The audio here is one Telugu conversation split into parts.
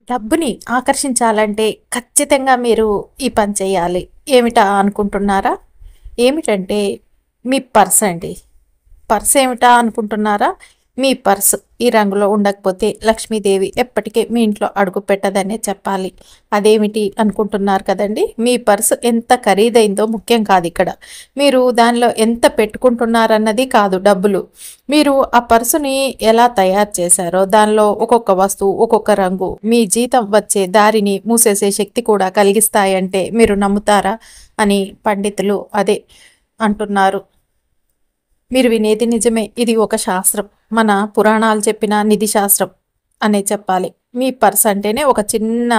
డబ్బుని ఆకర్షించాలంటే ఖచ్చితంగా మీరు ఈ పని చేయాలి. ఏమిటా అనుకుంటున్నారా? ఏమిటంటే మీ పర్స్ అండి. పర్స్ ఏమిటా అనుకుంటున్నారా? మీ పర్స్ ఈ రంగులో ఉండకపోతే లక్ష్మీదేవి ఎప్పటికీ మీ ఇంట్లో అడుగు పెట్టదనే చెప్పాలి. అదేమిటి అనుకుంటున్నారు కదండి. మీ పర్స్ ఎంత ఖరీదైందో ముఖ్యం కాదు ఇక్కడ. మీరు దానిలో ఎంత పెట్టుకుంటున్నారన్నది కాదు డబ్బులు. మీరు ఆ పర్సుని ఎలా తయారు చేశారో దానిలో ఒక్కొక్క వస్తువు ఒక్కొక్క రంగు మీ జీతం వచ్చే దారిని మూసేసే శక్తి కూడా కలిగిస్తాయంటే మీరు నమ్ముతారా అని పండితులు అదే అంటున్నారు. మీరు వినేది నిజమే. ఇది ఒక శాస్త్రం. మన పురాణాలు చెప్పిన నిధి శాస్త్రం అనే చెప్పాలి. మీ పర్స్ అంటేనే ఒక చిన్న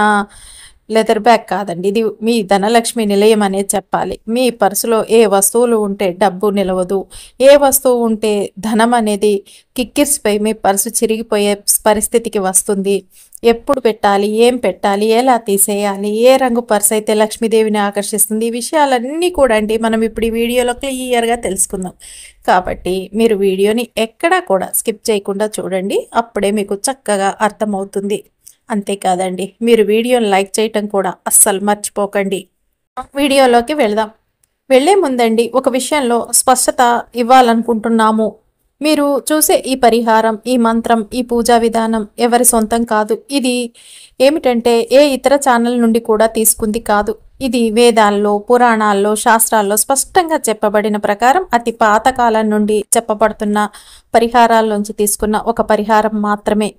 లెదర్ బ్యాగ్ కాదండి. ఇది మీ ధనలక్ష్మి నిలయం అనే చెప్పాలి. మీ పర్సులో ఏ వస్తువులు ఉంటే డబ్బు నిలవదు. ఏ వస్తువు ఉంటే ధనం అనేది కిక్కిరిసిపోయి మీ పర్సు చిరిగిపోయే పరిస్థితికి వస్తుంది. ఎప్పుడు పెట్టాలి, ఏం పెట్టాలి, ఎలా తీసేయాలి, ఏ రంగు పర్స్ అయితే లక్ష్మీదేవిని ఆకర్షిస్తుంది, ఈ విషయాలన్నీ కూడా అండి మనం ఇప్పుడు ఈ వీడియోలో క్లియర్గా తెలుసుకుందాం. కాబట్టి మీరు వీడియోని ఎక్కడా కూడా స్కిప్ చేయకుండా చూడండి. అప్పుడే మీకు చక్కగా అర్థమవుతుంది. అంతేకాదండి మీరు వీడియోని లైక్ చేయటం కూడా అస్సలు మర్చిపోకండి. వీడియోలోకి వెళ్దాం. వెళ్లే ముందండి ఒక విషయంలో స్పష్టత ఇవ్వాలనుకుంటున్నాము. మీరు చూసే ఈ పరిహారం, ఈ మంత్రం, ఈ పూజా విధానం ఎవరి సొంతం కాదు. ఇది ఏమిటంటే ఏ ఇతర ఛానల్ నుండి కూడా తీసుకుంది కాదు. ఇది వేదాల్లో, పురాణాల్లో, శాస్త్రాల్లో స్పష్టంగా చెప్పబడిన ప్రకారం అతి పాతకాలం నుండి చెప్పబడుతున్న పరిహారాల్లోంచి తీసుకున్న ఒక పరిహారం మాత్రమే.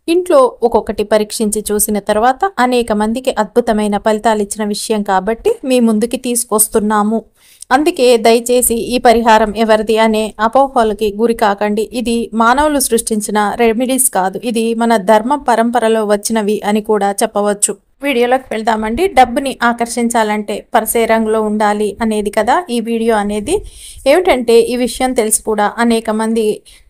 ఇంట్లో ఒక్కొక్కటి పరీక్షించి చూసిన తర్వాత అనేక మందికి అద్భుతమైన ఫలితాలు ఇచ్చిన విషయం కాబట్టి మీ ముందుకి తీసుకొస్తున్నాము. అందుకే దయచేసి ఈ పరిహారం ఎవరిది అనే అపోహలకి గురి కాకండి. ఇది మానవులు సృష్టించిన రెమెడీస్ కాదు. ఇది మన ధర్మ పరంపరలో వచ్చినవి అని కూడా చెప్పవచ్చు. వీడియోలోకి వెళ్దామండి. డబ్బుని ఆకర్షించాలంటే పర్సే రంగులో ఉండాలి అనేది కదా ఈ వీడియో అనేది. ఏమిటంటే ఈ విషయం తెలిసి కూడా అనేక మంది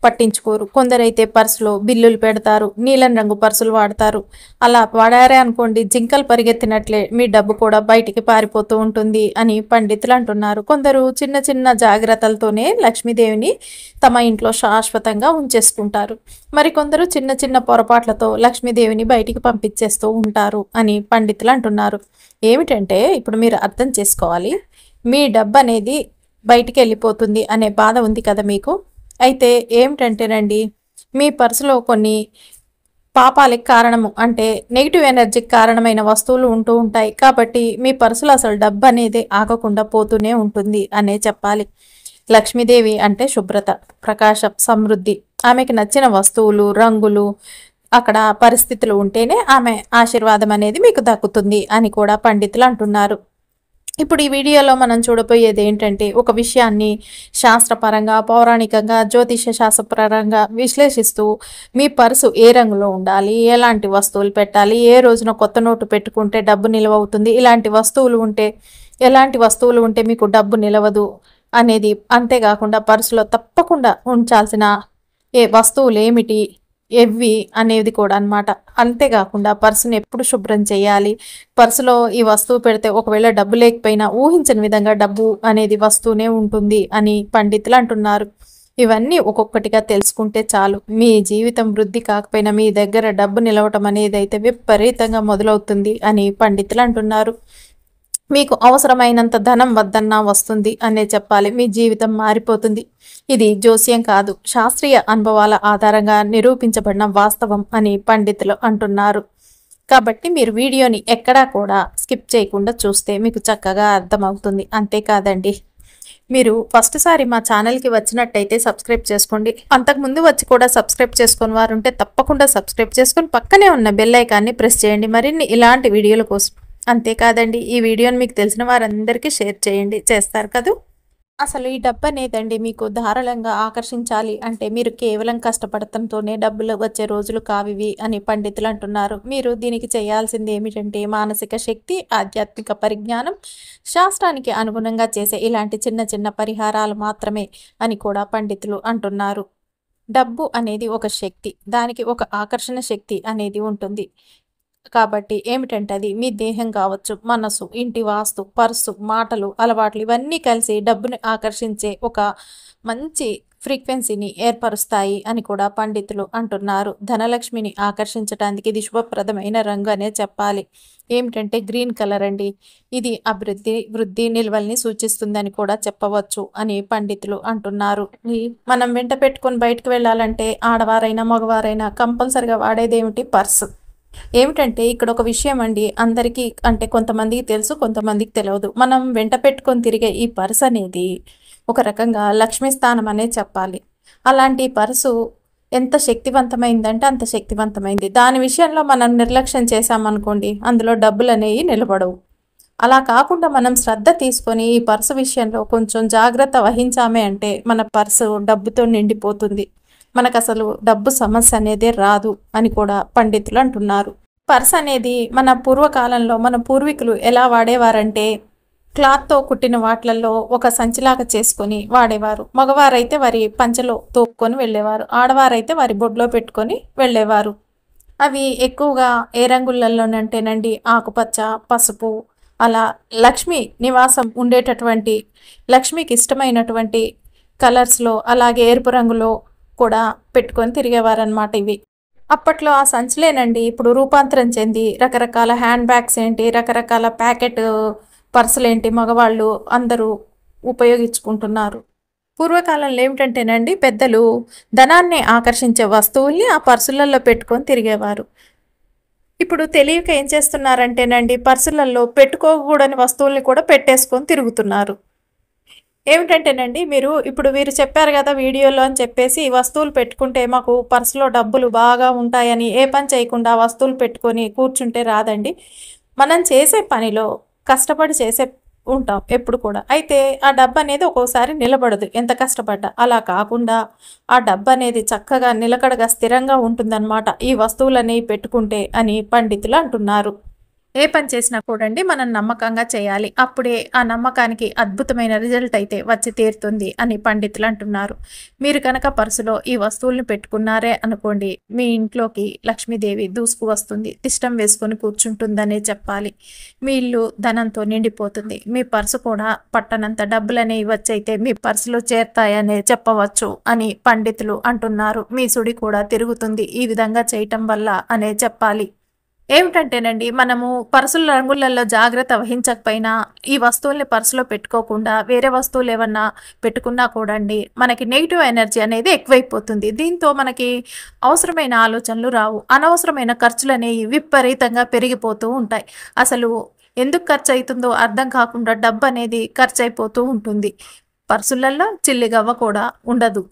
పట్టించుకోరు. కొందరైతే పర్సులో బిల్లులు పెడతారు, నీలం రంగు పర్సులు వాడతారు. అలా వాడారే అనుకోండి జింకలు పరిగెత్తినట్లే మీ డబ్బు కూడా బయటికి పారిపోతూ ఉంటుంది అని పండితులు అంటున్నారు. కొందరు చిన్న చిన్న జాగ్రత్తలతోనే లక్ష్మీదేవిని తమ ఇంట్లో శాశ్వతంగా ఉంచేసుకుంటారు. మరికొందరు చిన్న చిన్న పొరపాట్లతో లక్ష్మీదేవిని బయటికి పంపించేస్తూ ఉంటారు అని పండితులు అంటున్నారు. ఏమిటంటే ఇప్పుడు మీరు అర్థం చేసుకోవాలి. మీ డబ్బు అనేది బయటికి వెళ్ళిపోతుంది అనే బాధ ఉంది కదా మీకు. అయితే ఏమిటంటేనండి మీ పర్సులో కొన్ని పాపాలకు కారణము అంటే నెగిటివ్ ఎనర్జీకి కారణమైన వస్తువులు ఉంటూ ఉంటాయి. కాబట్టి మీ పర్సులో అసలు డబ్బు అనేది ఆగకుండా పోతూనే ఉంటుంది అనే చెప్పాలి. లక్ష్మీదేవి అంటే శుభ్రత, ప్రకాశం, సమృద్ధి. ఆమెకి నచ్చిన వస్తువులు, రంగులు, అక్కడ పరిస్థితులు ఉంటేనే ఆమె ఆశీర్వాదం అనేది మీకు దక్కుతుంది అని కూడా పండితులు అంటున్నారు. ఇప్పుడు ఈ వీడియోలో మనం చూడబోయేది ఏంటంటే ఒక విషయాన్ని శాస్త్రపరంగా, పౌరాణికంగా, జ్యోతిష శాస్త్రపరంగా విశ్లేషిస్తూ మీ పర్సు ఏ రంగులో ఉండాలి, ఎలాంటి వస్తువులు పెట్టాలి, ఏ రోజున కొత్త నోటు పెట్టుకుంటే డబ్బు నిల్వ అవుతుంది, ఇలాంటి వస్తువులు ఉంటే ఎలాంటి వస్తువులు ఉంటే మీకు డబ్బు నిలవదు అనేది, అంతేకాకుండా పర్సులో తప్పకుండా ఉంచాల్సిన ఏ వస్తువులు ఏమిటి, ఎవ్వి అనేది కూడా అన్నమాట. అంతేకాకుండా పర్సుని ఎప్పుడు శుభ్రం చేయాలి, పర్సులో ఈ వస్తువు పెడితే ఒకవేళ డబ్బు లేకపోయినా ఊహించని విధంగా డబ్బు అనేది వస్తూనే ఉంటుంది అని పండితులు అంటున్నారు. ఇవన్నీ ఒక్కొక్కటిగా తెలుసుకుంటే చాలు మీ జీవితం వృద్ధి కాకపోయినా మీ దగ్గర డబ్బు నిలవటం అనేది అయితే విపరీతంగా మొదలవుతుంది అని పండితులు అంటున్నారు. మీకు అవసరమైనంత ధనం వద్దన్నా వస్తుంది అనే చెప్పాలి. మీ జీవితం మారిపోతుంది. ఇది జోస్యం కాదు, శాస్త్రీయ అనుభవాల ఆధారంగా నిరూపించబడిన వాస్తవం అని పండితులు అంటున్నారు. కాబట్టి మీరు వీడియోని ఎక్కడా కూడా స్కిప్ చేయకుండా చూస్తే మీకు చక్కగా అర్థమవుతుంది. అంతేకాదండి మీరు ఫస్ట్ సారి మా ఛానల్కి వచ్చినట్టయితే సబ్స్క్రైబ్ చేసుకోండి. అంతకుముందు వచ్చి కూడా సబ్స్క్రైబ్ చేసుకుని వారు ఉంటే తప్పకుండా సబ్స్క్రైబ్ చేసుకొని పక్కనే ఉన్న బెల్ ఐకాన్ని ప్రెస్ చేయండి మరిన్ని ఇలాంటి వీడియోల కోసం. అంతేకాదండి ఈ వీడియోని మీకు తెలిసిన వారందరికీ షేర్ చేయండి. చేస్తారు కదా. అసలు ఈ డబ్బు అనేదండి మీకు ధారాళంగా ఆకర్షించాలి అంటే మీరు కేవలం కష్టపడటంతోనే డబ్బులు వచ్చే రోజులు కావివి అని పండితులు అంటున్నారు. మీరు దీనికి చేయాల్సింది ఏమిటంటే మానసిక శక్తి, ఆధ్యాత్మిక పరిజ్ఞానం, శాస్త్రానికి అనుగుణంగా చేసే ఇలాంటి చిన్న చిన్న పరిహారాలు మాత్రమే అని కూడా పండితులు అంటున్నారు. డబ్బు అనేది ఒక శక్తి, దానికి ఒక ఆకర్షణ శక్తి అనేది ఉంటుంది. కాబట్టి ఏమిటంటే అది మీ దేహం కావచ్చు, మనసు, ఇంటి వాస్తు, పర్సు, మాటలు, అలవాట్లు ఇవన్నీ కలిసి డబ్బుని ఆకర్షించే ఒక మంచి ఫ్రీక్వెన్సీని ఏర్పరుస్తాయి అని కూడా పండితులు అంటున్నారు. ధనలక్ష్మిని ఆకర్షించడానికి ఇది శుభప్రదమైన రంగు అనే చెప్పాలి. ఏమిటంటే గ్రీన్ కలర్ అండి. ఇది అభివృద్ధి, వృద్ధి, నిల్వల్ని సూచిస్తుందని కూడా చెప్పవచ్చు అని పండితులు అంటున్నారు. మనం వెంట పెట్టుకొని బయటకు వెళ్ళాలంటే ఆడవారైనా మగవారైనా కంపల్సరిగా వాడేది ఏమిటి? పర్సు. ఏమిటంటే ఇక్కడ ఒక విషయం అండి, అందరికీ అంటే కొంతమందికి తెలుసు, కొంతమందికి తెలియదు. మనం వెంట పెట్టుకొని తిరిగే ఈ పర్స్ అనేది ఒక రకంగా లక్ష్మీ స్థానం అనే చెప్పాలి. అలాంటి పర్సు ఎంత శక్తివంతమైందంటే అంత శక్తివంతమైంది. దాని విషయంలో మనం నిర్లక్ష్యం చేశామనుకోండి, అందులో డబ్బులు అనేవి నిలబడవు. అలా కాకుండా మనం శ్రద్ధ తీసుకొని ఈ పర్సు విషయంలో కొంచెం జాగ్రత్త వహించామే అంటే మన పర్సు డబ్బుతో నిండిపోతుంది. మనకు అసలు డబ్బు సమస్య అనేదే రాదు అని కూడా పండితులు అంటున్నారు. పర్స్ అనేది మన పూర్వకాలంలో మన పూర్వీకులు ఎలా వాడేవారంటే క్లాత్తో కుట్టిన వాటిలలో ఒక సంచిలాగా చేసుకొని వాడేవారు. మగవారైతే వారి పంచలో తోపుకొని వెళ్ళేవారు, ఆడవారైతే వారి బొడ్లో పెట్టుకొని వెళ్ళేవారు. అవి ఎక్కువగా ఏ రంగులలోనంటేనండి ఆకుపచ్చ, పసుపు, అలా లక్ష్మి నివాసం ఉండేటటువంటి లక్ష్మికి ఇష్టమైనటువంటి కలర్స్లో, అలాగే ఎరుపు రంగులో కూడా పెట్టుకొని తిరిగేవారనమాట ఇవి. అప్పట్లో ఆ సంచులేనండి ఇప్పుడు రూపాంతరం చెంది రకరకాల హ్యాండ్ బ్యాగ్స్ ఏంటి, రకరకాల ప్యాకెట్ పర్సులేంటి మగవాళ్ళు అందరూ ఉపయోగించుకుంటున్నారు. పూర్వకాలంలో ఏమిటంటేనండి పెద్దలు ధనాన్ని ఆకర్షించే వస్తువుల్ని ఆ పర్సులలో పెట్టుకొని తిరిగేవారు. ఇప్పుడు తెలియక ఏం చేస్తున్నారంటేనండి పర్సులలో పెట్టుకోకూడని వస్తువుల్ని కూడా పెట్టేసుకొని తిరుగుతున్నారు. ఏమిటంటేనండి ఇప్పుడు వీరు చెప్పారు కదా వీడియోలో అని చెప్పేసి ఈ వస్తువులు పెట్టుకుంటే మాకు పర్సులో డబ్బులు బాగా ఉంటాయని ఏ పని చేయకుండా వస్తువులు పెట్టుకొని కూర్చుంటే రాదండి. మనం చేసే పనిలో కష్టపడి చేసే ఉంటాం ఎప్పుడు కూడా. అయితే ఆ డబ్బు అనేది ఒక్కోసారి నిలబడదు ఎంత కష్టపడ్డా. అలా కాకుండా ఆ డబ్బు అనేది చక్కగా నిలకడగా స్థిరంగా ఉంటుందన్నమాట ఈ వస్తువులనేవి పెట్టుకుంటే అని పండితులు అంటున్నారు. ఏ పని చేసినా కూడండి మనం నమ్మకంగా చేయాలి. అప్పుడే ఆ నమ్మకానికి అద్భుతమైన రిజల్ట్ అయితే వచ్చి తీరుతుంది అని పండితులు అంటున్నారు. మీరు కనుక పర్సులో ఈ వస్తువుల్ని పెట్టుకున్నారే అనుకోండి, మీ ఇంట్లోకి లక్ష్మీదేవి దూసుకు వస్తుంది, తిష్టం వేసుకొని కూర్చుంటుందనే చెప్పాలి. మీ ఇల్లు ధనంతో నిండిపోతుంది. మీ పర్సు కూడా పట్టనంత డబ్బులనేవి వచ్చైతే మీ పర్సులో చేరుతాయనే చెప్పవచ్చు అని పండితులు అంటున్నారు. మీ సుడి కూడా తిరుగుతుంది ఈ విధంగా చేయటం వల్ల అనే చెప్పాలి. ఏమిటంటేనండి మనము పర్సుల రంగులలో జాగ్రత్త వహించకపోయినా ఈ వస్తువుల్ని పర్సులో పెట్టుకోకుండా వేరే వస్తువులు ఏమన్నా పెట్టుకున్నా కూడండి మనకి నెగిటివ్ ఎనర్జీ అనేది ఎక్కువైపోతుంది. దీంతో మనకి అవసరమైన ఆలోచనలు రావు, అనవసరమైన ఖర్చులు అనేవి విపరీతంగా పెరిగిపోతూ ఉంటాయి. అసలు ఎందుకు ఖర్చు అవుతుందో అర్థం కాకుండా డబ్బు అనేది ఖర్చు అయిపోతూ ఉంటుంది. పర్సులలో చిల్లిగవ్వ కూడా ఉండదు.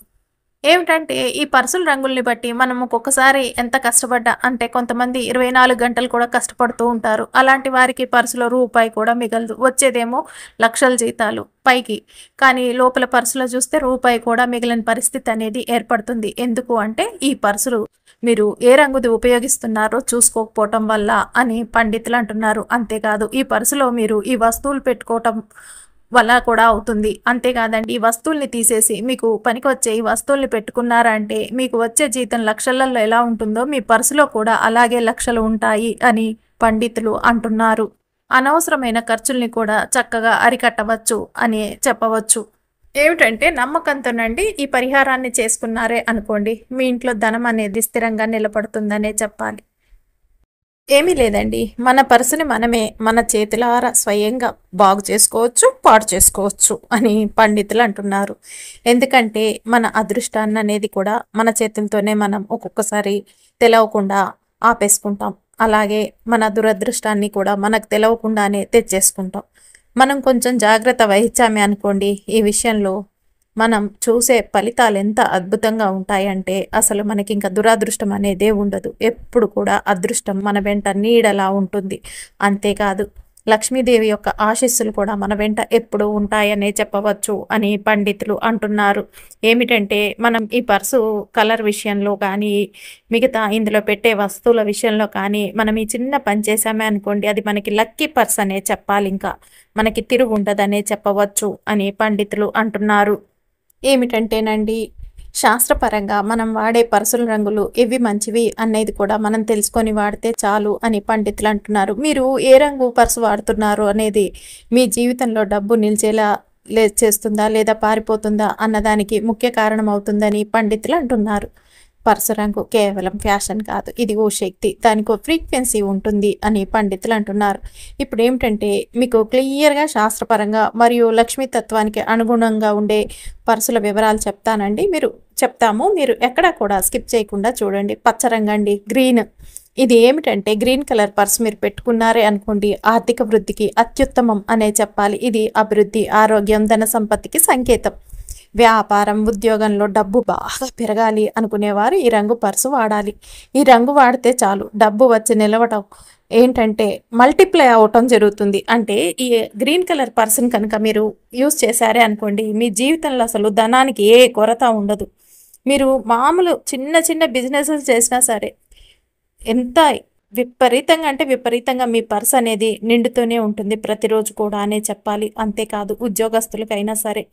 ఏమిటంటే ఈ పర్సుల రంగుల్ని బట్టి మనం ఒక్కొక్కసారి ఎంత కష్టపడ్డా అంటే కొంతమంది 24 గంటలు కూడా కష్టపడుతూ ఉంటారు. అలాంటి వారికి పర్సులో రూపాయి కూడా మిగలదు. వచ్చేదేమో లక్షల జీతాలు పైకి, కానీ లోపల పర్సులో చూస్తే రూపాయి కూడా మిగిలిన పరిస్థితి అనేది ఏర్పడుతుంది. ఎందుకు అంటే ఈ పర్సులు మీరు ఏ రంగుది ఉపయోగిస్తున్నారో చూసుకోకపోవటం వల్ల అని పండితులు అంటున్నారు. అంతేకాదు ఈ పర్సులో మీరు ఈ వస్తువులు పెట్టుకోవటం వల్ల కూడా అవుతుంది. అంతేకాదండి ఈ వస్తువుల్ని తీసేసి మీకు పనికి వచ్చే ఈ వస్తువుల్ని పెట్టుకున్నారా అంటే మీకు వచ్చే జీతం లక్షలలో ఎలా ఉంటుందో మీ పర్సులో కూడా అలాగే లక్షలు ఉంటాయి అని పండితులు అంటున్నారు. అనవసరమైన ఖర్చుల్ని కూడా చక్కగా అరికట్టవచ్చు అని చెప్పవచ్చు. ఏమిటంటే నమ్మకంతోనండి ఈ పరిహారాన్ని చేసుకున్నారే అనుకోండి మీ ఇంట్లో ధనం అనేది స్థిరంగా నిలబడుతుందనే చెప్పాలి. ఏమీ లేదండి, మన పర్సుని మనమే మన చేతులారా స్వయంగా బాగు చేసుకోవచ్చు, పాడు చేసుకోవచ్చు అని పండితులు అంటున్నారు. ఎందుకంటే మన అదృష్టాన్ని అనేది కూడా మన చేతులతోనే మనం ఒక్కొక్కసారి తెలవకుండా ఆపేసుకుంటాం. అలాగే మన దురదృష్టాన్ని కూడా మనకు తెలవకుండానే తెచ్చేసుకుంటాం. మనం కొంచెం జాగ్రత్త వహించామే అనుకోండి ఈ విషయంలో మనం చూసే ఫలితాలు ఎంత అద్భుతంగా ఉంటాయంటే అసలు మనకి ఇంకా దురదృష్టం అనేదే ఉండదు. ఎప్పుడు కూడా అదృష్టం మన వెంట నీడలా ఉంటుంది. అంతేకాదు లక్ష్మీదేవి యొక్క ఆశీస్సులు కూడా మన వెంట ఎప్పుడు ఉంటాయనే చెప్పవచ్చు అని పండితులు అంటున్నారు. ఏమిటంటే మనం ఈ పర్సు కలర్ విషయంలో కానీ మిగతా ఇందులో పెట్టే వస్తువుల విషయంలో కానీ మనం ఈ చిన్న పని చేసామే అనుకోండి అది మనకి లక్కీ పర్స్ అనే చెప్పాలి. ఇంకా మనకి తిరుగు ఉండదనే చెప్పవచ్చు అని పండితులు అంటున్నారు. ఏమిటంటేనండి శాస్త్రపరంగా మనం వాడే పర్సుల రంగులు ఇవి మంచివి అనేది కూడా మనం తెలుసుకొని వాడితే చాలు అని పండితులు అంటున్నారు. మీరు ఏ రంగు పర్సు వాడుతున్నారు అనేది మీ జీవితంలో డబ్బు నిలిచేలా చేస్తుందా లేదా పారిపోతుందా అన్నదానికి ముఖ్య కారణం అవుతుందని పండితులు అంటున్నారు. పర్సు రంగు కేవలం ఫ్యాషన్ కాదు, ఇది ఓ శక్తి, దానికి ఫ్రీక్వెన్సీ ఉంటుంది అని పండితులు అంటున్నారు. ఇప్పుడు ఏమిటంటే మీకు క్లియర్గా శాస్త్రపరంగా మరియు లక్ష్మీ తత్వానికి అనుగుణంగా ఉండే పర్సుల వివరాలు చెప్తాము. మీరు ఎక్కడా కూడా స్కిప్ చేయకుండా చూడండి. పచ్చరంగండి, గ్రీన్. ఇది ఏమిటంటే గ్రీన్ కలర్ పర్స్ మీరు పెట్టుకున్నారే అనుకోండి, ఆర్థిక వృద్ధికి అత్యుత్తమం అనే చెప్పాలి. ఇది అభివృద్ధి, ఆరోగ్యం, ధన సంపత్తికి సంకేతం. వ్యాపారం, ఉద్యోగంలో డబ్బు బాగా పెరగాలి అనుకునేవారు ఈ రంగు పర్సు వాడాలి. ఈ రంగు వాడితే చాలు డబ్బు వచ్చి నిలవటం ఏంటంటే మల్టిప్లై అవటం జరుగుతుంది. అంటే ఈ గ్రీన్ కలర్ పర్సన్ కనుక మీరు యూజ్ చేశారే అనుకోండి, మీ జీవితంలో అసలు ధనానికి ఏ కొరత ఉండదు. మీరు మామూలు చిన్న చిన్న బిజినెసెస్ చేసినా సరే ఎంత విపరీతంగా మీ పర్స్ అనేది నిండుతూనే ఉంటుంది ప్రతిరోజు కూడా అనే చెప్పాలి. అంతేకాదు ఉద్యోగస్తులకైనా సరే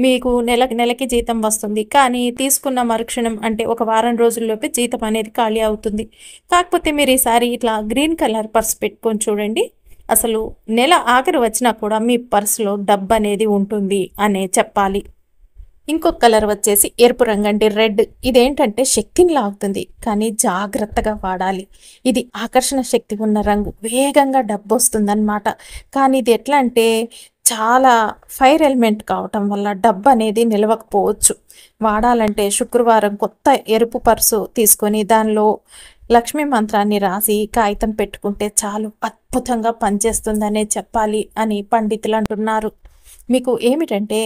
మీకు నెలకి జీతం వస్తుంది, కానీ తీసుకున్న మరుక్షణం అంటే ఒక వారం రోజుల్లోపే జీతం అనేది ఖాళీ అవుతుంది. కాకపోతే మీరు ఈసారి ఇట్లా గ్రీన్ కలర్ పర్స్ పెట్టుకొని చూడండి, అసలు నెల ఆఖరి వచ్చినా కూడా మీ పర్సులో డబ్బు అనేది ఉంటుంది అనే చెప్పాలి. ఇంకొక కలర్ వచ్చేసి ఎరుపు రంగు అండి, రెడ్. ఇదేంటంటే శక్తిని లాగుతుంది, కానీ జాగ్రత్తగా వాడాలి. ఇది ఆకర్షణ శక్తి ఉన్న రంగు, వేగంగా డబ్బు వస్తుందన్నమాట. కానీ ఇది ఎట్లా అంటే చాలా ఫైర్ ఎలిమెంట్ కావటం వల్ల డబ్బు అనేది నిలవకపోవచ్చు. వాడాలంటే శుక్రవారం కొత్త ఎరుపు పర్సు తీసుకొని దానిలో లక్ష్మీ మంత్రాన్ని రాసి కాగితం పెట్టుకుంటే చాలు, అద్భుతంగా పనిచేస్తుందనే చెప్పాలి అని పండితులు అంటున్నారు. మీకు ఏమిటంటే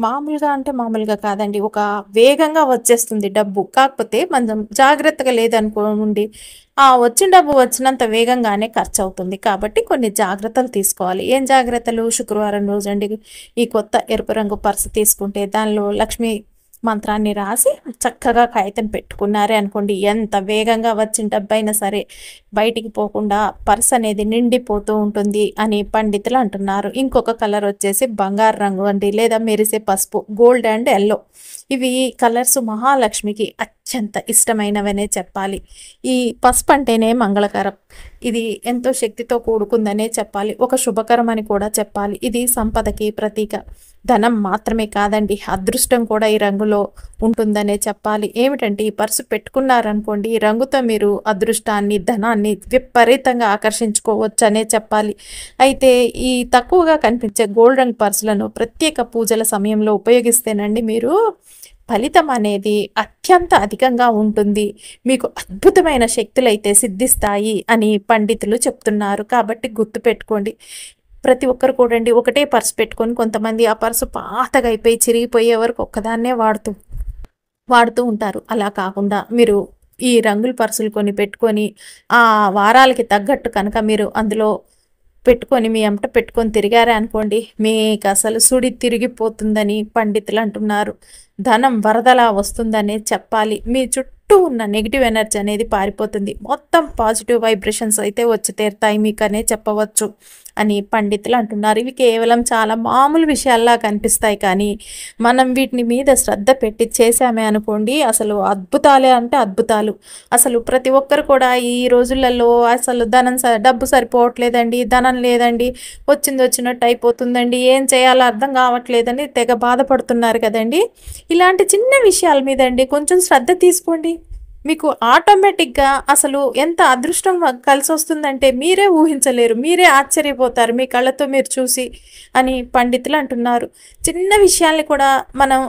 మామూలుగా కాదండి, ఒక వేగంగా వచ్చేస్తుంది డబ్బు. కాకపోతే మనం జాగ్రత్తగా లేదనుకోండి, ఆ వచ్చిన డబ్బు వచ్చినంత వేగంగానే ఖర్చు అవుతుంది. కాబట్టి కొన్ని జాగ్రత్తలు తీసుకోవాలి. ఏం జాగ్రత్తలు? శుక్రవారం రోజు అండి ఈ కొత్త ఎరుపు రంగు పర్సు తీసుకుంటే దానిలో లక్ష్మీ మంత్రాన్ని రాసి చక్కగా కాగితం పెట్టుకున్నారే అనుకోండి, ఎంత వేగంగా వచ్చిన డబ్బైనా సరే బయటికి పోకుండా పర్స్ అనేది నిండిపోతూ ఉంటుంది అని పండితులు అంటున్నారు. ఇంకొక కలర్ వచ్చేసి బంగారు రంగు అండి, లేదా మెరిసే పసుపు, గోల్డ్ అండ్ ఎల్లో. ఇవి కలర్స్ మహాలక్ష్మికి అత్యంత ఇష్టమైనవనే చెప్పాలి. ఈ పసుపు అంటేనే మంగళకరం, ఇది ఎంతో శక్తితో కూడుకుందనే చెప్పాలి, ఒక శుభకరం అని కూడా చెప్పాలి. ఇది సంపదకి ప్రతీక. ధనం మాత్రమే కాదండి, అదృష్టం కూడా ఈ రంగులో ఉంటుందనే చెప్పాలి. ఏమిటంటే ఈ పర్సు పెట్టుకున్నారనుకోండి, ఈ రంగుతో మీరు అదృష్టాన్ని, ధనాన్ని విపరీతంగా ఆకర్షించుకోవచ్చు అనే చెప్పాలి. అయితే ఈ తక్కువగా కనిపించే గోల్డ్ రంగు పర్సులను ప్రత్యేక పూజల సమయంలో ఉపయోగిస్తేనండి మీరు ఫలితం అనేది అత్యంత అధికంగా ఉంటుంది, మీకు అద్భుతమైన శక్తులు అయితే సిద్ధిస్తాయి అని పండితులు చెప్తున్నారు. కాబట్టి గుర్తుపెట్టుకోండి. ప్రతి ఒక్కరు కూడండి ఒకటే పర్సు పెట్టుకొని, కొంతమంది ఆ పర్సు పాతగా అయిపోయి చిరిగిపోయే వరకు ఒక్కదాన్నే వాడుతూ ఉంటారు. అలా కాకుండా మీరు ఈ రంగుల పర్సులు కొన్ని పెట్టుకొని ఆ వారాలకి తగ్గట్టు కనుక మీరు అందులో పెట్టుకొని మీ అంట పెట్టుకొని తిరిగారే అనుకోండి, మీకు అసలు సుడి తిరిగిపోతుందని పండితులు అంటున్నారు. ధనం వరదలా వస్తుందనే చెప్పాలి. మీ చుట్టూ ఉన్న నెగిటివ్ ఎనర్జీ అనేది పారిపోతుంది, మొత్తం పాజిటివ్ వైబ్రేషన్స్ అయితే వచ్చి తీరుతాయి మీకు అనే చెప్పవచ్చు అని పండితులు అంటున్నారు. ఇవి కేవలం చాలా మామూలు విషయాల్లా కనిపిస్తాయి, కానీ మనం వీటిని మీద శ్రద్ధ పెట్టి చేసామే అనుకోండి, అసలు అద్భుతాలే అంటే అద్భుతాలు. అసలు ప్రతి ఒక్కరు కూడా ఈ రోజులలో అసలు డబ్బు సరిపోవట్లేదండి, ధనం లేదండి, వచ్చినట్టు అయిపోతుందండి, ఏం చేయాలో అర్థం కావట్లేదని తెగ బాధపడుతున్నారు కదండి. ఇలాంటి చిన్న విషయాల మీద అండి కొంచెం శ్రద్ధ తీసుకోండి, మీకు ఆటోమేటిక్గా అసలు ఎంత అదృష్టం కలిసి వస్తుందంటే మీరే ఊహించలేరు, మీరే ఆశ్చర్యపోతారు మీ కళ్ళతో మీరు చూసి అని పండితులు అంటున్నారు. చిన్న విషయాల్ని కూడా మనం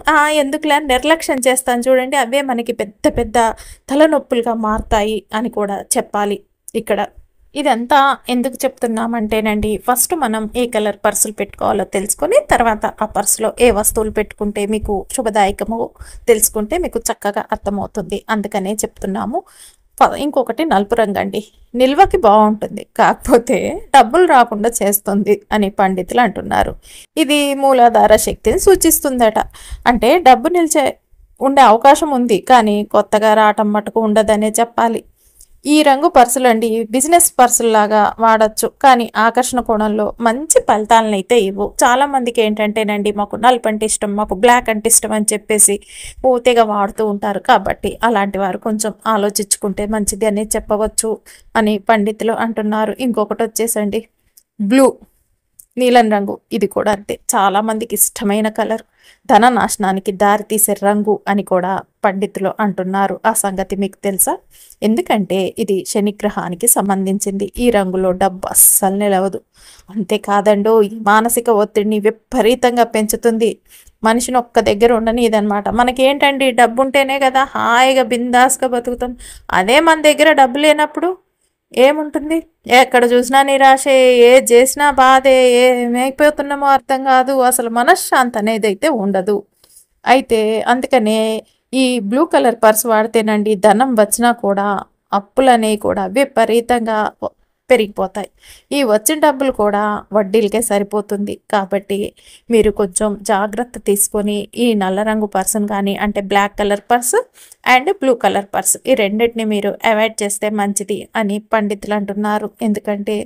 ఎందుకులే నిర్లక్ష్యం చేస్తాం చూడండి, అవే మనకి పెద్ద పెద్ద తలనొప్పులుగా మారుతాయి అని కూడా చెప్పాలి. ఇక్కడ ఇదంతా ఎందుకు చెప్తున్నామంటేనండి, ఫస్ట్ మనం ఏ కలర్ పర్సులు పెట్టుకోవాలో తెలుసుకొని తర్వాత ఆ పర్సులో ఏ వస్తువులు పెట్టుకుంటే మీకు శుభదాయకమో తెలుసుకుంటే మీకు చక్కగా అర్థమవుతుంది, అందుకనే చెప్తున్నాము. ఇంకొకటి నలుపు రంగు అండి, నిల్వకి బాగుంటుంది, కాకపోతే డబ్బులు రాకుండా చేస్తుంది అని పండితులు అంటున్నారు. ఇది మూలాధార శక్తిని సూచిస్తుందట. అంటే డబ్బు ఉండే అవకాశం ఉంది, కానీ కొత్తగా రావటం మటుకు ఉండదనే చెప్పాలి. ఈ రంగు పర్సులండి బిజినెస్ పర్సుల్లాగా వాడచ్చు. కానీ ఆకర్షణ కోణంలో మంచి ఫలితాలనైతే ఇవ్వు. చాలామందికి ఏంటంటేనండి మాకు నలుపు అంటే ఇష్టం, మాకు బ్లాక్ అంటే ఇష్టం అని చెప్పేసి పూర్తిగా వాడుతూ ఉంటారు. కాబట్టి అలాంటి వారు కొంచెం ఆలోచించుకుంటే మంచిది అని చెప్పవచ్చు అని పండితులు అంటున్నారు. ఇంకొకటి వచ్చేసండి బ్లూ, నీలం రంగు. ఇది కూడా అంతే, చాలా మందికి ఇష్టమైన కలర్, ధన నాశనానికి దారితీసే రంగు అని కూడా పండితులు అంటున్నారు. ఆ సంగతి మీకు తెలుసా? ఎందుకంటే ఇది శనిగ్రహానికి సంబంధించింది. ఈ రంగులో డబ్బు అస్సలు నిలవదు. అంతేకాదండో ఈ మానసిక ఒత్తిడిని విపరీతంగా పెంచుతుంది. మనిషిని ఒక్క దగ్గర ఉండనిదనమాట. మనకేంటండి డబ్బు ఉంటేనే కదా హాయిగా బిందాస్గా బతుకుతాం. అదే మన దగ్గర డబ్బు లేనప్పుడు ఏముంటుంది? ఎక్కడ చూసినా నిరాశే, ఏది చేసినా బాధే, ఏమైపోతున్నామో అర్థం కాదు. అసలు మనశ్శాంతి అనేది అయితే ఉండదు. అయితే అందుకనే ఈ బ్లూ కలర్ పర్స్ వాడితేనండి ధనం వచ్చినా కూడా అప్పులనేవి కూడా విపరీతంగా పెరిగిపోతాయి. ఈ వచ్చిన డబ్బులు కూడా వడ్డీలకే సరిపోతుంది. కాబట్టి మీరు కొంచెం జాగ్రత్త తీసుకొని ఈ నల్ల రంగు పర్సన్ కానీ అంటే black colour purse and blue colour purse ఈ రెండింటిని మీరు అవాయిడ్ చేస్తే మంచిది అని పండితులు అంటున్నారు. ఎందుకంటే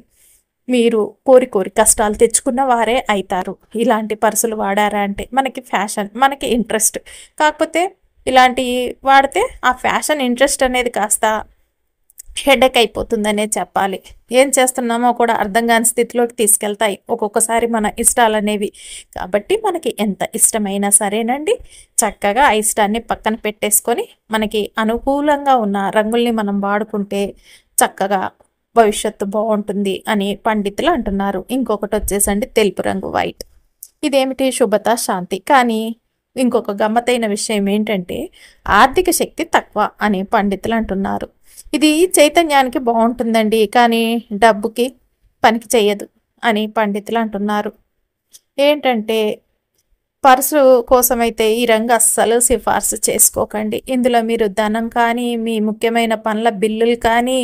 మీరు కోరి కోరి కష్టాలు తెచ్చుకున్న వారే అవుతారు. ఇలాంటి పర్సులు వాడారా అంటే మనకి ఫ్యాషన్, మనకి ఇంట్రెస్ట్, కాకపోతే ఇలాంటివి వాడితే ఆ ఫ్యాషన్ ఇంట్రెస్ట్ అనేది కాస్త హెడేక్ అయిపోతుందనే చెప్పాలి. ఏం చేస్తున్నామో కూడా అర్థం కాని స్థితిలోకి తీసుకెళ్తాయి ఒక్కొక్కసారి మన ఇష్టాలు అనేవి. కాబట్టి మనకి ఎంత ఇష్టమైనా సరేనండి, చక్కగా ఆ ఇష్టాన్ని పక్కన పెట్టేసుకొని మనకి అనుకూలంగా ఉన్న రంగుల్ని మనం వాడుకుంటే చక్కగా భవిష్యత్తు బాగుంటుంది అని పండితులు అంటున్నారు. ఇంకొకటి వచ్చేసండి తెలుపు రంగు, వైట్. ఇదేమిటి? శుభత, శాంతి. కానీ ఇంకొక గమ్మతైన విషయం ఏంటంటే ఆర్థిక శక్తి తక్కువ అని పండితులు అంటున్నారు. ఇది చైతన్యానికి బాగుంటుందండి, కానీ డబ్బుకి పనికి చెయ్యదు అని పండితులు అంటున్నారు. ఏంటంటే పర్సు కోసమైతే ఈ రంగు అస్సలు సిఫార్సు చేసుకోకండి. ఇందులో మీరు ధనం కానీ, మీ ముఖ్యమైన పనుల బిల్లులు కానీ,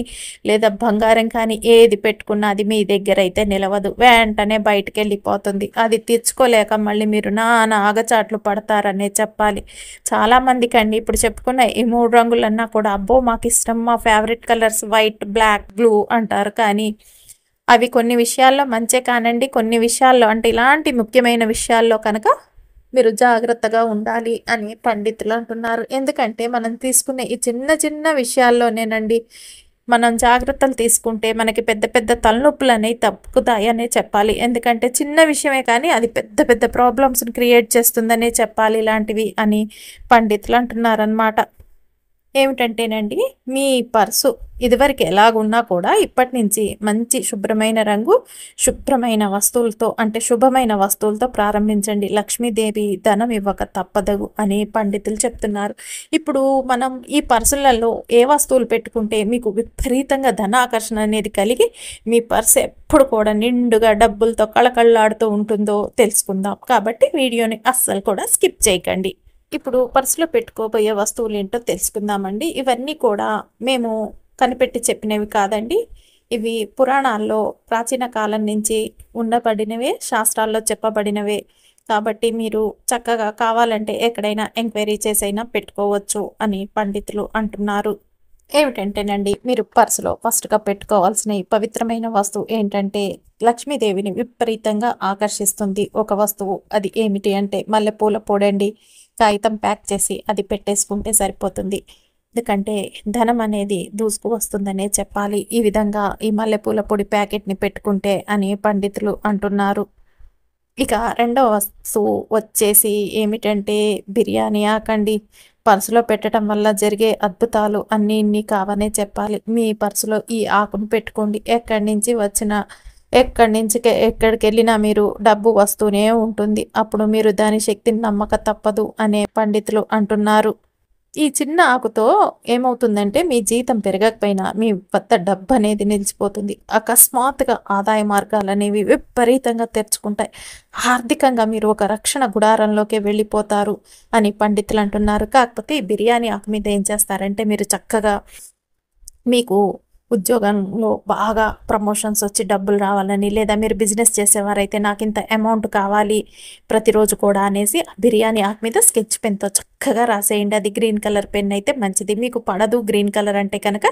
లేదా బంగారం కానీ ఏది పెట్టుకున్నా అది మీ దగ్గర అయితే నిలవదు. వెంటనే బయటకు వెళ్ళిపోతుంది. అది తెచ్చుకోలేక మళ్ళీ మీరు నానా ఆగచాట్లు పడతారనే చెప్పాలి. చాలామందికి అండి ఇప్పుడు చెప్పుకున్న ఈ 3 రంగులన్నా కూడా అబ్బో మాకు ఇష్టం, మా favourite colours white, black, blue అంటారు. కానీ అవి కొన్ని విషయాల్లో మంచే కానండి, కొన్ని విషయాల్లో అంటే ఇలాంటి ముఖ్యమైన విషయాల్లో కనుక మీరు జాగ్రత్తగా ఉండాలి అని పండితులు అంటున్నారు. ఎందుకంటే మనం తీసుకునే ఈ చిన్న చిన్న విషయాల్లోనేనండి మనం జాగ్రత్తలు తీసుకుంటే మనకి పెద్ద పెద్ద తలనొప్పులు అనేవి తప్పుతాయి అనే చెప్పాలి. ఎందుకంటే చిన్న విషయమే కానీ అది పెద్ద పెద్ద ప్రాబ్లమ్స్ని క్రియేట్ చేస్తుందనే చెప్పాలి ఇలాంటివి అని పండితులు అంటున్నారనమాట. ఏమిటంటేనండి మీ పర్సు ఇదివరకు ఎలాగున్నా కూడా ఇప్పటి నుంచి మంచి శుభ్రమైన రంగు, శుభ్రమైన వస్తువులతో అంటే శుభమైన వస్తువులతో ప్రారంభించండి. లక్ష్మీదేవి ధనం ఇవ్వక తప్పదు అని పండితులు చెప్తున్నారు. ఇప్పుడు మనం ఈ పర్సులలో ఏ వస్తువులు పెట్టుకుంటే మీకు విపరీతంగా ధనాకర్షణ అనేది కలిగి మీ పర్సు ఎప్పుడు కూడా నిండుగా డబ్బులతో కళకళలాడుతూ ఉంటుందో తెలుసుకుందాం. కాబట్టి వీడియోని అస్సలు కూడా స్కిప్ చేయకండి. ఇప్పుడు పర్సులో పెట్టుకోబోయే వస్తువులు ఏంటో తెలుసుకుందామండి. ఇవన్నీ కూడా మేము కనిపెట్టి చెప్పినవి కాదండి. ఇవి పురాణాల్లో ప్రాచీన కాలం నుంచి ఉండబడినవే, శాస్త్రాల్లో చెప్పబడినవే. కాబట్టి మీరు చక్కగా కావాలంటే ఎక్కడైనా ఎంక్వైరీ చేసైనా పెట్టుకోవచ్చు అని పండితులు అంటున్నారు. ఏమిటంటేనండి మీరు పర్సులో ఫస్ట్గా పెట్టుకోవాల్సిన ఈ పవిత్రమైన వస్తువు ఏంటంటే లక్ష్మీదేవిని విపరీతంగా ఆకర్షిస్తుంది ఒక వస్తువు. అది ఏమిటి అంటే మల్లెపూల పొడండి. కాగితం ప్యాక్ చేసి అది పెట్టేసుకుంటే సరిపోతుంది. ఎందుకంటే ధనం అనేది దూసుకు వస్తుందనే చెప్పాలి. ఈ విధంగా ఈ మల్లెపూల పొడి ప్యాకెట్ని పెట్టుకుంటే అని పండితులు అంటున్నారు. ఇక రెండవ వస్తువు వచ్చేసి ఏమిటంటే బిర్యానీ ఆకండి. పర్సులో పెట్టడం వల్ల జరిగే అద్భుతాలు అన్నీ ఇన్ని కావనే చెప్పాలి. మీ పర్సులో ఈ ఆకును పెట్టుకోండి. ఎక్కడి నుంచి ఎక్కడికి వెళ్ళినా మీరు డబ్బు వస్తూనే ఉంటుంది. అప్పుడు మీరు దాని శక్తిని నమ్మక తప్పదు అనే పండితులు అంటున్నారు. ఈ చిన్న ఆకుతో ఏమవుతుందంటే మీ జీతం పెరగకపోయినా మీ వద్ద డబ్బు అనేది నిలిచిపోతుంది. అకస్మాత్తుగా ఆదాయ మార్గాలు అనేవి విపరీతంగా తెరుచుకుంటాయి. ఆర్థికంగా మీరు ఒక రక్షణ గుడారంలోకి వెళ్ళిపోతారు అని పండితులు అంటున్నారు. కాకపోతే ఈ బిర్యానీ ఆకు మీద ఏం చేస్తారంటే మీరు చక్కగా మీకు ఉద్యోగంలో బాగా ప్రమోషన్స్ వచ్చి డబ్బులు రావాలని, లేదా మీరు బిజినెస్ చేసేవారైతే నాకు ఇంత అమౌంట్ కావాలి ప్రతిరోజు కూడా అనేసి బిర్యానీ ఆకు మీద స్కెచ్ పెన్తో చక్కగా రాసేయండి. అది గ్రీన్ కలర్ పెన్ అయితే మంచిది. మీకు పడదు గ్రీన్ కలర్ అంటే కనుక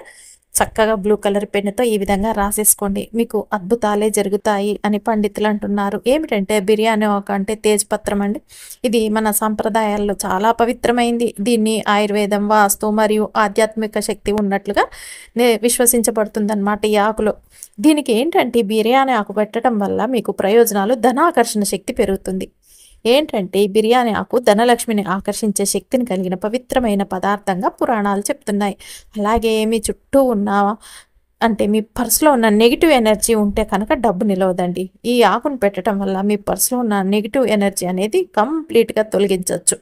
చక్కగా బ్లూ కలర్ పెన్నుతో ఈ విధంగా రాసేసుకోండి. మీకు అద్భుతాలే జరుగుతాయి అని పండితులు అంటున్నారు. ఏమిటంటే బిర్యానీ ఆకు అంటే తేజ్‌పత్రం అండి. ఇది మన సంప్రదాయాల్లో చాలా పవిత్రమైంది. దీన్ని ఆయుర్వేదం, వాస్తు మరియు ఆధ్యాత్మిక శక్తి ఉన్నట్లుగా విశ్వసించబడుతుందన్నమాట ఈ ఆకులో. దీనికి ఏంటంటే బిర్యానీ ఆకు పెట్టడం వల్ల మీకు ప్రయోజనాలు ధనాకర్షణ శక్తి పెరుగుతుంది. ఏంటంటే ఈ బిర్యానీ ఆకు ధనలక్ష్మిని ఆకర్షించే శక్తిని కలిగిన పవిత్రమైన పదార్థంగా పురాణాలు చెప్తున్నాయి. అలాగే మీ చుట్టూ ఉన్న అంటే మీ పర్సులో ఉన్న నెగిటివ్ ఎనర్జీ ఉంటే కనుక డబ్బు నిలవదండి. ఈ ఆకును పెట్టడం వల్ల మీ పర్సులో ఉన్న నెగిటివ్ ఎనర్జీ అనేది కంప్లీట్గా తొలగించవచ్చు.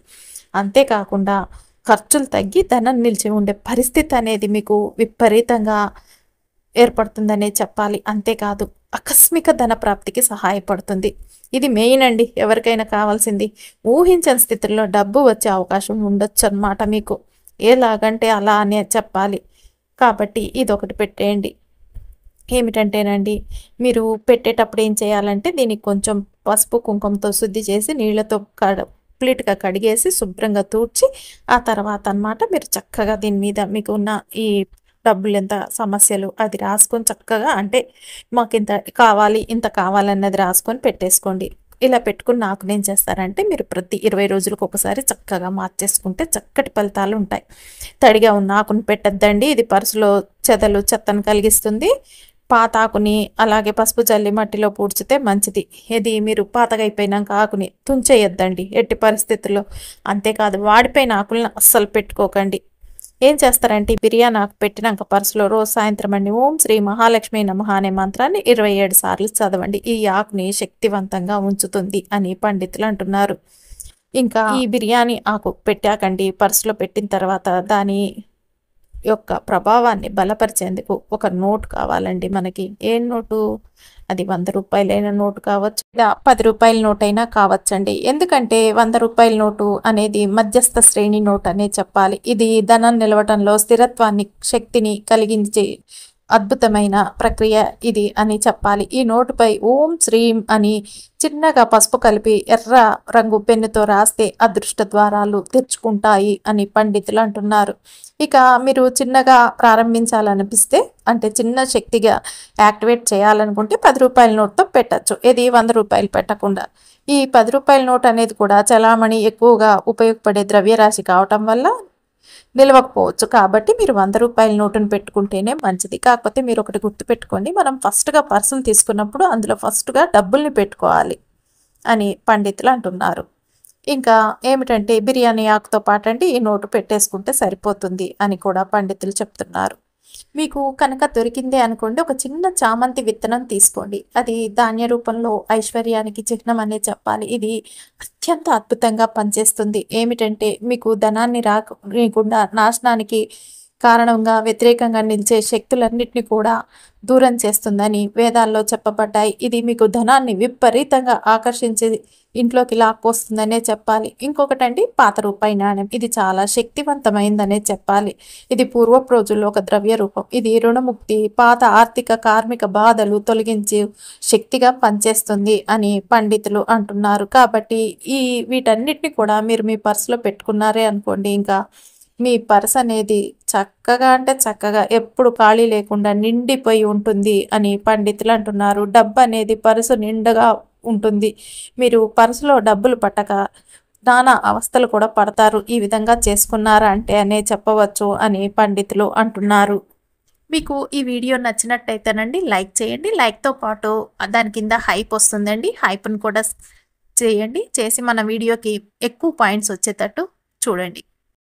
అంతేకాకుండా ఖర్చులు తగ్గి ధనం నిలిచి ఉండే పరిస్థితి అనేది మీకు విపరీతంగా ఏర్పడుతుందనే చెప్పాలి. అంతేకాదు ఆకస్మిక ధన ప్రాప్తికి సహాయపడుతుంది. ఇది మెయిన్ అండి. ఎవరికైనా కావాల్సింది ఊహించని స్థితిలో డబ్బు వచ్చే అవకాశం ఉండొచ్చు అన్నమాట మీకు. ఎలాగంటే అలా అనే చెప్పాలి. కాబట్టి ఇదొకటి పెట్టేయండి. ఏమిటంటేనండి మీరు పెట్టేటప్పుడు ఏం చేయాలంటే దీనికి కొంచెం పసుపు కుంకుమతో శుద్ధి చేసి నీళ్ళతో కంప్లీట్గా కడిగేసి శుభ్రంగా తూడ్చి ఆ తర్వాత అన్నమాట మీరు చక్కగా దీని మీద మీకు ఉన్న ఈ డబ్బులు ఎంత సమస్యలు అది రాసుకొని చక్కగా అంటే మాకు ఇంత కావాలన్నది రాసుకొని పెట్టేసుకోండి. ఇలా పెట్టుకుని ఆకునేం చేస్తారంటే మీరు ప్రతి 20 రోజులకు ఒకసారి చక్కగా మార్చేసుకుంటే చక్కటి ఫలితాలు ఉంటాయి. తడిగా ఉన్న ఆకుని పెట్టద్దండి. ఇది పర్సులో చెత్తను కలిగిస్తుంది. పాత ఆకుని అలాగే పసుపు జల్లి మట్టిలో పూడ్చితే మంచిది. ఇది మీరు పాతగా అయిపోయినాక ఆకుని తుంచేయొద్దండి ఎట్టి పరిస్థితుల్లో. అంతేకాదు వాడిపోయిన ఆకులను అస్సలు పెట్టుకోకండి. ఏం చేస్తారంటే బిర్యానీ ఆకు పెట్టినాక పర్సులో రోజు సాయంత్రం అండి ఓం శ్రీ మహాలక్ష్మి నమః అనే మంత్రాన్ని 27 సార్లు చదవండి. ఈ ఆకుని శక్తివంతంగా ఉంచుతుంది అని పండితులు అంటున్నారు. ఇంకా ఈ బిర్యానీ ఆకు పెట్టాకండి పర్సులో పెట్టిన తర్వాత దాని యొక్క ప్రభావాన్ని బలపరిచేందుకు ఒక నోటు కావాలండి మనకి. ఏ నోటు? అది 100 రూపాయలైన నోటు కావచ్చు, లేదా 10 రూపాయల నోట్ అయినా కావచ్చండి. ఎందుకంటే 100 రూపాయల నోటు అనేది మధ్యస్థ శ్రేణి నోట్ అనే చెప్పాలి. ఇది ధనం నిలవటంలో స్థిరత్వాన్ని, శక్తిని కలిగించే అద్భుతమైన ప్రక్రియ ఇది అని చెప్పాలి. ఈ నోటుపై ఓం శ్రీం అని చిన్నగా పసుపు కలిపి ఎర్ర రంగు పెన్నుతో రాస్తే అదృష్ట ద్వారాలు తెరుచుకుంటాయి అని పండితులు అంటున్నారు. ఇక మీరు చిన్నగా ప్రారంభించాలనిపిస్తే అంటే చిన్న శక్తిగా యాక్టివేట్ చేయాలనుకుంటే 10 రూపాయల నోట్తో పెట్టచ్చు. ఇది 100 రూపాయలు పెట్టకుండా. ఈ 10 రూపాయల నోట్ అనేది కూడా చలామణి ఎక్కువగా ఉపయోగపడే ద్రవ్యరాశి కావటం వల్ల నిలవకపోవచ్చు. కాబట్టి మీరు 100 రూపాయల నోటును పెట్టుకుంటేనే మంచిది. కాకపోతే మీరు ఒకటి గుర్తుపెట్టుకోండి, మనం ఫస్ట్గా పర్సులు తీసుకున్నప్పుడు అందులో ఫస్ట్గా డబ్బుల్ని పెట్టుకోవాలి అని పండితులు అంటున్నారు. ఇంకా ఏమిటంటే బిర్యానీ ఆకుతో పాటండి ఈ నోటు పెట్టేసుకుంటే సరిపోతుంది అని కూడా పండితులు చెప్తున్నారు. మీకు కనుక దొరికిందే అనుకోండి ఒక చిన్న చామంతి విత్తనం తీసుకోండి. అది ధాన్య రూపంలో ఐశ్వర్యానికి చిహ్నం అనే చెప్పాలి. ఇది అత్యంత అద్భుతంగా పనిచేస్తుంది. ఏమిటంటే మీకు ధనాన్ని రాకుండా నాశనానికి కారణంగా వ్యతిరేకంగా నిలిచే శక్తులన్నింటినీ కూడా దూరం చేస్తుందని వేదాల్లో చెప్పబడ్డాయి. ఇది మీకు ధనాన్ని విపరీతంగా ఆకర్షించి ఇంట్లోకి లాక్కొస్తుందనే చెప్పాలి. ఇంకొకటండి పాత రూపాయి నాణ్యం. ఇది చాలా శక్తివంతమైందనే చెప్పాలి. ఇది పూర్వపు రోజుల్లో ఒక ద్రవ్య రూపం. ఇది రుణముక్తి, పాత ఆర్థిక కార్మిక బాధలు తొలగించి శక్తిగా పనిచేస్తుంది అని పండితులు అంటున్నారు. కాబట్టి వీటన్నిటిని కూడా మీరు మీ పర్సులో పెట్టుకున్నారే అనుకోండి, ఇంకా మీ పర్స్ అనేది చక్కగా అంటే చక్కగా ఎప్పుడు ఖాళీ లేకుండా నిండిపోయి ఉంటుంది అని పండితులు అంటున్నారు. డబ్బు అనేది పర్సు నిండుగా ఉంటుంది. మీరు పర్సులో డబ్బులు పట్టక నానా అవస్థలు కూడా పడతారు ఈ విధంగా చేసుకున్నారా అంటే అనే చెప్పవచ్చు అని పండితులు అంటున్నారు. మీకు ఈ వీడియో నచ్చినట్టయితేనండి లైక్ చేయండి. లైక్తో పాటు దాని కింద హైప్ వస్తుందండి. హైప్ను కూడా చేయండి. చేసి మన వీడియోకి ఎక్కువ పాయింట్స్ వచ్చేటట్టు చూడండి.